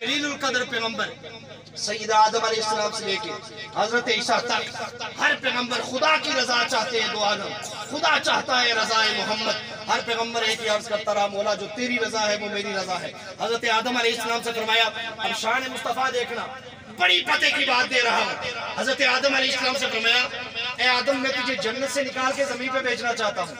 جلیل القدر پیغمبر سید آدم علیہ السلام سے لے کے حضرت عیسیٰ تک ہر پیغمبر خدا کی رضا چاہتے ہیں. دو عالم خدا چاہتا ہے رضا محمد. ہر پیغمبر ایک ہی عرض کرتا رہا مولا جو تیری رضا ہے وہ میری رضا ہے. حضرت آدم علیہ السلام سے فرمایا اب شان مصطفیٰ دیکھنا بڑی پتے کی بات دے رہا ہوں. حضرت آدم علیہ السلام سے فرمایا اے آدم میں تجھے جنت سے نکال کے زمین پہ بھیجنا چاہتا ہوں.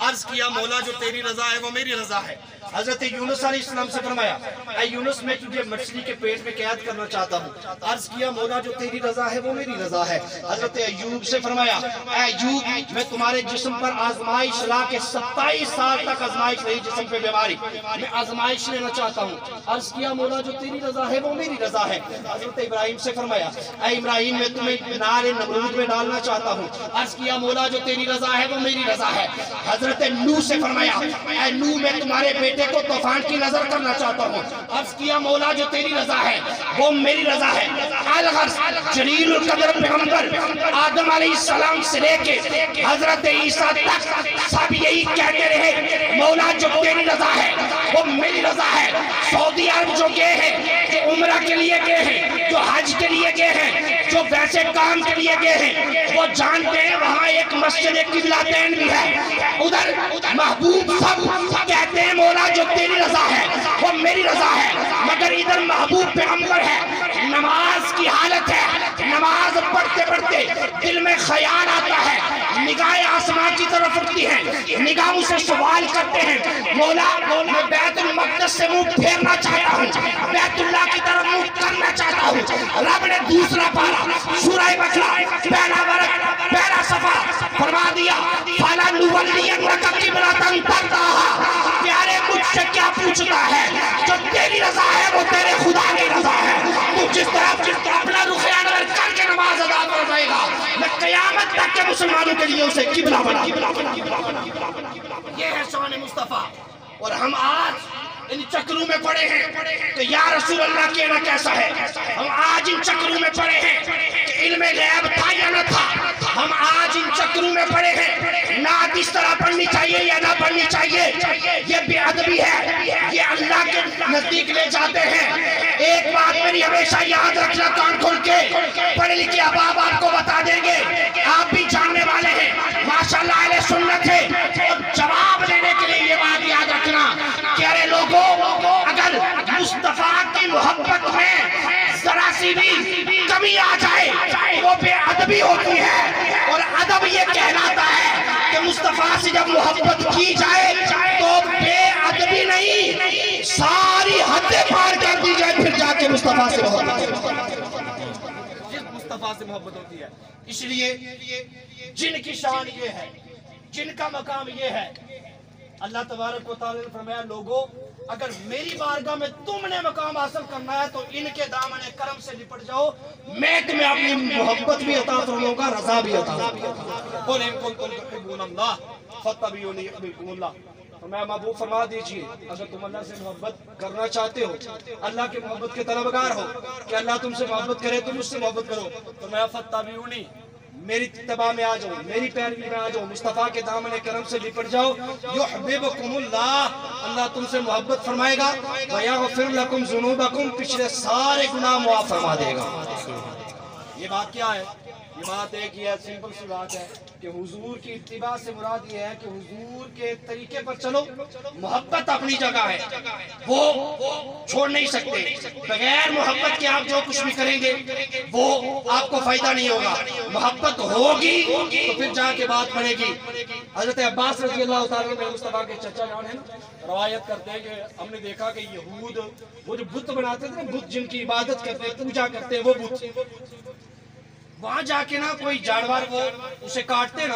عرض کیا مولا جو تیری رضا ہے وہ میری رضا ہے. حضرت یونس علیہ السلام سے فرمایا اے یونس میں تجھے مچھلی کے پیٹ میں قید کرنا چاہتا ہوں. عرض کیا مولا جو تیری رضا ہے وہ میری رضا ہے. حضرت ایوب سے فرمایا اے ایوب میں تمہارے جسم پر آزمائش لا کے 27 سال تک آزمائش رہی جسم پہ بیماری میں آزمائش لینا چاہتا ہوں. عرض کیا مولا جو تیری رضا ہے وہ میری رضا ہے. حضرت ابراہیم سے فرمایا اے ابراہیم میں تمہیں نار نمرود میں ڈالنا چاہتا ہوں. عرض کیا مولا جو تیری رضا ہے وہ میری رضا ہے. حضرت نوح سے فرمایا اے نوح میں تمہارے بیٹے کو طوفان کی نظر کرنا چاہتا ہوں. عرض کیا مولا جو تیری رضا ہے وہ میری رضا ہے. الغرض جلیل القدر پیغمبر آدم علیہ السلام سے لے کے حضرت عیسیٰ تک سب یہی کہتے رہے مولا جو تیری رضا ہے وہ میری رضا ہے. سعودی عرب جو گئے ہیں جو عمرہ کے لیے گئے ہیں جو حج کے لیے گئے ہیں جو ویسے کام کے لیے گئے ہیں وہ جانتے ہیں وہاں ایک مسجد قبلتین بھی ہے. ادھر محبوب سب کہتے ہیں مولا جو تیری رضا ہے وہ میری رضا ہے. مگر ادھر محبوب پیغمبر ہے نماز کی حالت ہے نماز پڑھتے پڑھتے دل میں خیال آتا ہے نگاہیں آسمان کی طرف اٹھتی ہیں نگاہوں سے سوال کرتے ہیں مولا میں بیت المقدس سے منہ پھیرنا چاہتا ہوں بیت اللہ کی طرف منہ کرنا چاہتا ہوں. رب نے دوسرا پارا سورہ بقرہ پہلا ورق پہلا صفحہ فرما دیا فَلَا نُوَلِّيَنَّكَ قِبْلَةً تَرْضَاهَا. پیارے مجھ سے کیا پوچھتا ہے جو تیری رضا ہے وہ تیرے خدا کی رضا ہے. تو جس طرح اپنا رخ انور کر کے نماز ادا کر رہے گا میں قیامت تک کے مسلمانوں کے لیے اسے قبلہ بنا. یہ ہے شان مصطفیٰ. اور ہم آج ان چکروں میں پڑے ہیں کہ یا رسول اللہ کہنا کیسا ہے. ہم آج ان چکروں میں پڑے ہیں کہ علم غیب تھا یا نہ تھا. ہم آج ان چکروں میں پڑے ہیں نعت اس طرح پڑھنی چاہیے یا نہ پڑھنی چاہیے. یہ بے ادبی ہے یہ اللہ کے نزدیک لے جاتے ہیں. ایک بات میری ہمیشہ یاد رکھنا کان کھول کے پڑھے لکھے احباب آپ کو بتا دیں گے آپ بھی جاننے والے ہیں ماشاءاللہ اہل سنت ہے. اور جواب دینے کے لیے یہ بات یاد رکھنا کہ ارے لوگوں اگر مصطفیٰ کی محبت میں ذرا سی بھی کمی آ جائے وہ بے ادبی ہوتی ہے. اور ادب یہ کہلاتا ہے کہ مصطفیٰ سے جب محبت کی جائے تو بے ادبی نہیں ساری حدیں پار کر دی جائے پھر جا کے مصطفیٰ سے محبت ہوتی ہے. اس لیے جن کی شان یہ ہے جن کا مقام یہ ہے اللہ تبارک و تعالی نے فرمایا لوگوں اگر میری بارگاہ میں تم نے مقام حاصل کرنا ہے تو ان کے دامن کرم سے لپٹ جاؤ میں تمہیں اپنی محبت بھی عطا فرماؤں گا رضا بھی عطا قل ان کنتم تحبون اللہ فاتبعونی یحببکم اللہ. فرمایا محبوب فرما دیجئے اگر تم اللہ سے محبت کرنا چاہتے ہو اللہ کے محبت کے طلبگار ہو کہ اللہ تم سے محبت کرے تم اس سے محبت کرو. فرمایا فاتبعونی میری اتباع میں آ جاؤ میری پیروی میں آ جاؤ مصطفیٰ کے دامن کرم سے لپٹ جاؤ یحببکم اللہ اللہ تم سے محبت فرمائے گا ویغفر لکم ذنوبکم پچھلے سارے گناہ معاف فرما دے گا. یہ بات کیا ہے یہ بات ایک یہ سمپل سی بات ہے کہ حضور کی اتباع سے مراد یہ ہے کہ حضور کے طریقے پر چلو. محبت اپنی جگہ ہے وہ چھوڑ نہیں سکتے. بغیر محبت کے آپ جو کچھ بھی کریں گے وہ آپ کو فائدہ نہیں ہوگا. محبت ہوگی تو پھر جا کے بات بنے گی. حضرت عباس رضی اللہ تعالیٰ عنہ مصطفیٰ کے چچا جان ہیں روایت کرتے ہیں کہ ہم نے دیکھا کہ یہود وہ جو بت بناتے تھے بت جن کی عبادت کرتے پوجا کرتے وہ بت وہاں جا کے نا کوئی جانور وہ اسے کاٹتے نا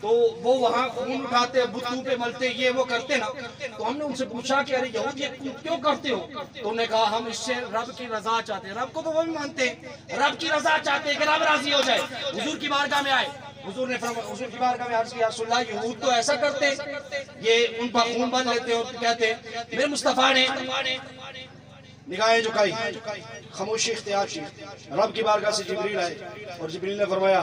تو وہ وہاں خون اٹھاتے بتوں پہ ملتے یہ وہ کرتے نا. تو ہم نے ان سے پوچھا کہ ارے یہود یہ کیوں کرتے ہو تو انہوں نے کہا ہم اس سے رب کی رضا چاہتے ہیں. رب کو تو وہ بھی مانتے ہیں رب کی رضا چاہتے ہیں کہ رب راضی ہو جائے. حضور کی بارگاہ میں آئے حضور نے فرمایا حضور کی بارگاہ میں عرض کیا رسول اللہ یہود تو ایسا کرتے یہ ان پر خون بن لیتے اور کہتے میرے مصطفیٰ نے نگاہیں جھکائی خاموشی اختیار کی. رب کی بارگاہ سے جبریل آئے اور جبریل نے فرمایا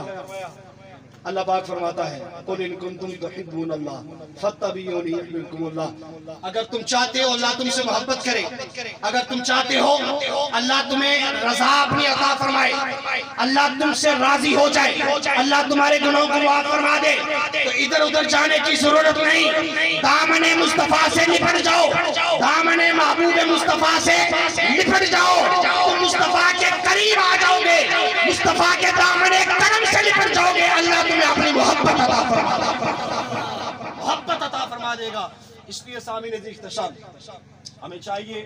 اللہ پاک فرماتا ہے قُلْ إِن كُنْتُمْ تُحِبُّونَ اللَّهَ فَاتَّبِعُونِي يُحْبِبْكُمُ اللَّهُ، اگر تم چاہتے ہو اللہ تم سے محبت کرے، اگر تم چاہتے ہو اللہ تمہیں رضا اپنی عطا فرمائے، اللہ تم سے راضی ہو جائے، اللہ تمہارے گناہوں کو معاف فرما دے، تو ادھر ادھر جانے کی ضرورت نہیں، دامن مصطفیٰ سے لپٹ جاؤ، دامن محبوب مصطفیٰ سے لپٹ جاؤ، تم مصطفیٰ کے قریب آ جاؤ گے، مصطفیٰ کے دامن کرم سے لپٹ جاؤ گے، اللہ تمہیں اپنی محبت عطا فرما دے گا، محبت عطا فرما دے گا۔ اس لیے سامعین احتشام ہمیں چاہیے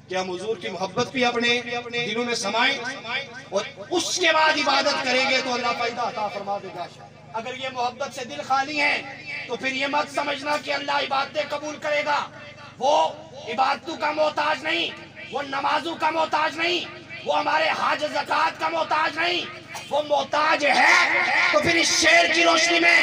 کہ ہم حضور کی محبت بھی اپنے دلوں میں سمائیں اور اس کے بعد عبادت کریں گے تو اللہ فائدہ عطا فرما دے گا۔ اگر یہ محبت سے دل خالی ہے تو پھر یہ مت سمجھنا کہ اللہ عبادتیں قبول کرے گا، وہ عبادتوں کا محتاج نہیں، وہ نمازوں کا محتاج نہیں، وہ ہمارے حج زکوٰۃ کا محتاج نہیں، وہ محتاج ہے تو پھر اس شعر کی روشنی میں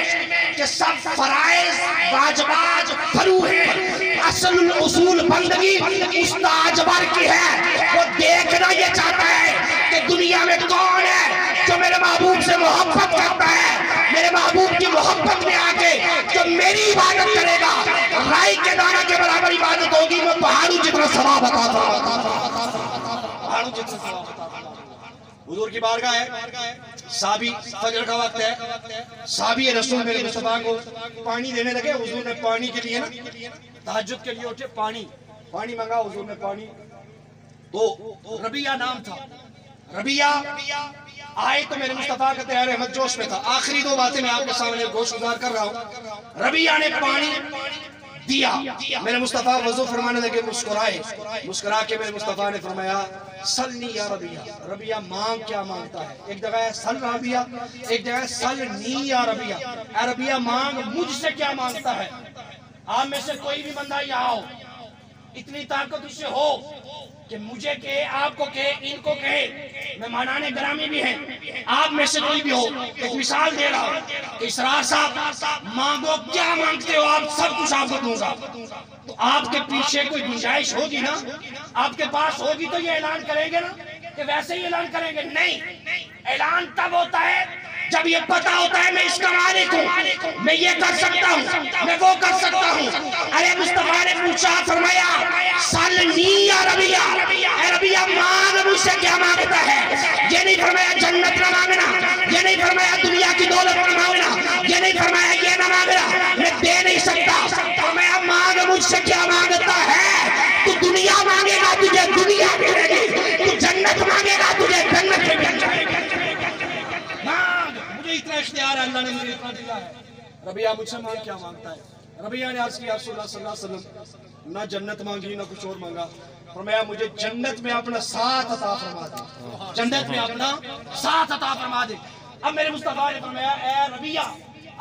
کہ سب فرائض واجبات فرو ہیں، اصل اصول بندگی استاج بر کی ہے، وہ دیکھنا یہ چاہتا ہے کہ دنیا میں کون ہے جو میرے محبوب سے محبت کرتا ہے، میرے محبوب کی محبت میں آ کے جو میری عبادت کرے گا، رائی کے دانہ کے برابر عبادت ہوگی، میں پہاڑوں جتنا ثواب عطا فرما دوں گا، پہاڑوں جتنا ثواب عطا فرما دوں گا۔ حضور کی بارگاہ ہے، صحابی فجر کا وقت ہے، صحابی رسول میرے مصطفیٰ کو پانی دینے لگے، حضور نے پانی کے لیے نا تہجد کے لیے اٹھے، پانی منگا حضور نے، پانی تو ربیہ نام تھا، ربیہ آئے تو میرے مصطفیٰ کا تیار احمد جوش میں تھا۔ آخری دو باتیں میں آپ کے سامنے گوش گزار کر رہا ہوں۔ ربیہ نے پانی دیا، میرے مصطفیٰ وضو فرمانے لگے، مسکرا کے میرے مصطفیٰ نے فرمایا سلنی یا ربیہ، ربیہ مانگ کیا مانگتا ہے، ایک جگہ ہے سل ربیہ، ایک جگہ ہے سلنی یا ربیہ، اے ربیہ مانگ مجھ سے کیا مانگتا ہے۔ آپ میں سے کوئی بھی بندہ یہاں ہو، اتنی طاقت اس سے ہو کہ مجھے کہے، آپ کو کہے، ان کو کہے، مہمانان گرامی بھی ہیں، آپ میں سے کوئی بھی ہو، ایک مثال دے رہا ہوں، اسرار صاحب مانگو کیا مانگتے ہو، آپ سب کچھ آپ کو دوں گا، تو آپ کے پیچھے کوئی گنجائش ہوگی نا، آپ کے پاس ہوگی تو یہ اعلان کریں گے نا کہ ویسے ہی اعلان کریں گے؟ نہیں، اعلان تب ہوتا ہے جب یہ پتا ہوتا ہے میں اس کا مالک ہوں، میں یہ کر سکتا ہوں، میں وہ کر سکتا ہوں۔ ارے مصطفیٰ نے پوچھا، فرمایا سالنی یا ربیہ، اے ربیہ مانگ مجھ سے کیا مانگتا ہے۔ یہ نہیں فرمایا جنت نہ مانگنا، یہ نہیں فرمایا دنیا کی دولت نہ مانگنا، یہ نہیں فرمایا یہ نہ مانگنا، میں دے نہیں سکتا، فرمایا مانگ مجھ سے کیا مانگتا ہے۔ تو دنیا مانگے گا تجھے دنیا ملے گی، تو جنت مانگے گا تجھے جنت مل جائے گی۔ اتنا اختیار ہے، اللہ نے مجھے اتنا دیا ہے۔ ربیہ مجھ سے مانگ کیا مانگتا ہے؟ ربیہ نے عرض کیا رسول اللہ صلی اللہ علیہ وسلم، نہ جنت مانگی نہ کچھ اور مانگا، فرمایا مجھے جنت میں اپنا ساتھ عطا فرما دے، جنت میں اپنا ساتھ عطا فرما دے۔ اب میرے مصطفیٰ نے فرمایا اے ربیہ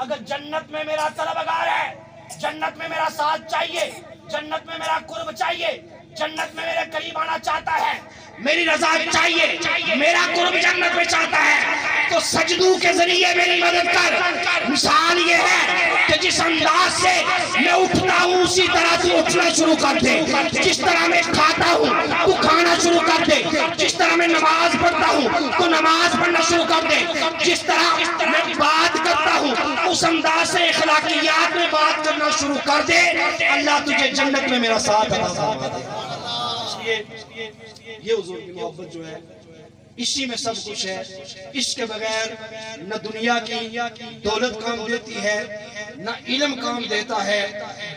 اگر جنت میں میرا طلبگار ہے، جنت میں میرا ساتھ چاہیے، جنت میں میرا قرب چاہیے، جنت میں میرے قریب آنا چاہتا ہے، میری رضا چاہیے، میرا قرب جنت میں چاہتا ہے، تو سجدوں کے ذریعے میری مدد کر۔ مثال یہ ہے کہ جس انداز سے میں اٹھتا ہوں اسی طرح تو اٹھنا شروع کر دے، جس طرح میں کھاتا ہوں تو کھانا شروع کر دے، جس طرح میں نماز پڑھتا ہوں تو نماز پڑھنا شروع کر دے، جس طرح میں بات کرتا ہوں اس انداز سے اخلاقیات میں بات کرنا شروع کر دے، اللہ تجھے جنت میں میرا ساتھ عطا فرما دے گا۔ یہ حضور کی محبت جو ہے اسی میں سب کچھ ہے، اس کے بغیر نہ دنیا کی دولت کام دیتی ہے نہ علم کام دیتا ہے۔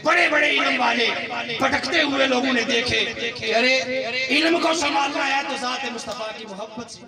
بڑے بڑے علم والے بھٹکتے ہوئے لوگوں نے دیکھے کہ ارے علم کو سنبھالنا ہے تو ذات مصطفیٰ کی محبت سے